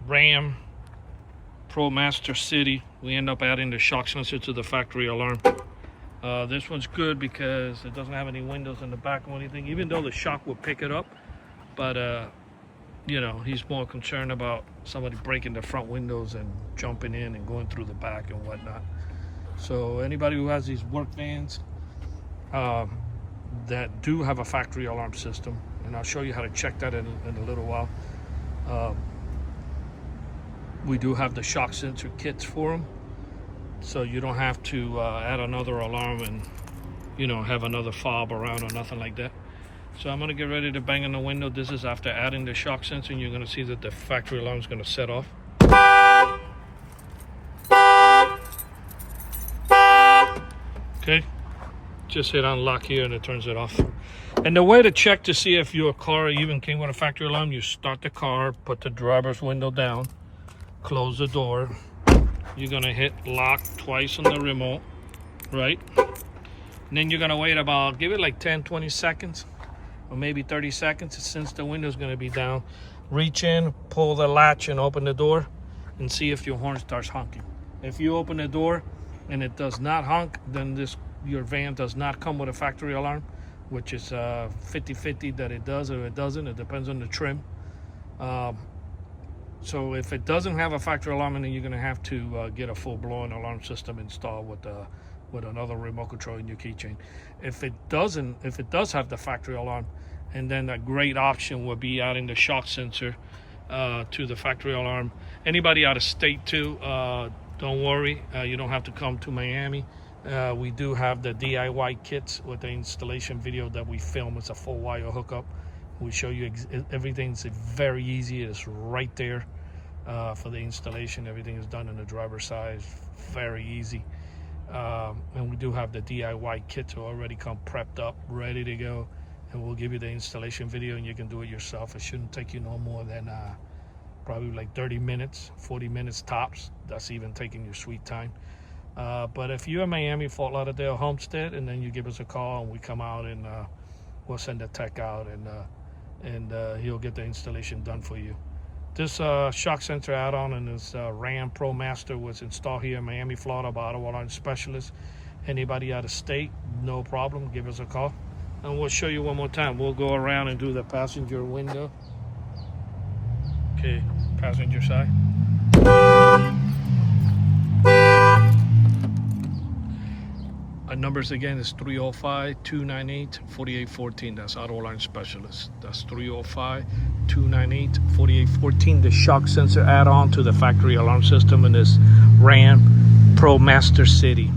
Ram Promaster City. We end up adding the shock sensor to the factory alarm. This one's good because it doesn't have any windows in the back or anything, even though the shock will pick it up. But you know, he's more concerned about somebody breaking the front windows and jumping in and going through the back and whatnot. So anybody who has these work vans that do have a factory alarm system, and I'll show you how to check that in a little while. We do have the shock sensor kits for them, so you don't have to add another alarm and, you know, have another fob around or nothing like that. So I'm gonna get ready to bang on the window. This is after adding the shock sensor, and you're gonna see that the factory alarm is gonna set off. Okay, just hit unlock here and it turns it off. And the way to check to see if your car even came with a factory alarm, you start the car, put the driver's window down, close the door. You're gonna hit lock twice on the remote, right? And then you're gonna wait about, give it like 10-20 seconds or maybe 30 seconds. Since the window's gonna be down, reach in, pull the latch and open the door and see if your horn starts honking. If you open the door and it does not honk, then your van does not come with a factory alarm, which is 50-50 that it does or it doesn't. It depends on the trim. So if it doesn't have a factory alarm, then you're going to have to get a full-blown alarm system installed with another remote control in your keychain. If it does have the factory alarm, and then a great option would be adding the shock sensor to the factory alarm. Anybody out of state too, don't worry, you don't have to come to Miami. We do have the DIY kits with the installation video that we film. It's a full wire hookup. We show you everything's very easy. It's right there for the installation. Everything is done in the driver's side. Very easy. And we do have the DIY kits already come prepped up, ready to go. And we'll give you the installation video and you can do it yourself. It shouldn't take you no more than probably like 30 minutes, 40 minutes tops. That's even taking your sweet time. But if you're in Miami, Fort Lauderdale, Homestead, and then you give us a call and we come out and we'll send a tech out and he'll get the installation done for you. This shock sensor add-on and this Ram Promaster was installed here in Miami, Florida by Auto Alarm Specialist. Anybody out of state, no problem, give us a call. And we'll show you one more time. We'll go around and do the passenger window. Okay, passenger side. Our numbers again is 305-298-4814. That's Auto Alarm Specialist. That's 305-298-4814. The shock sensor add-on to the factory alarm system in this Ram Promaster City.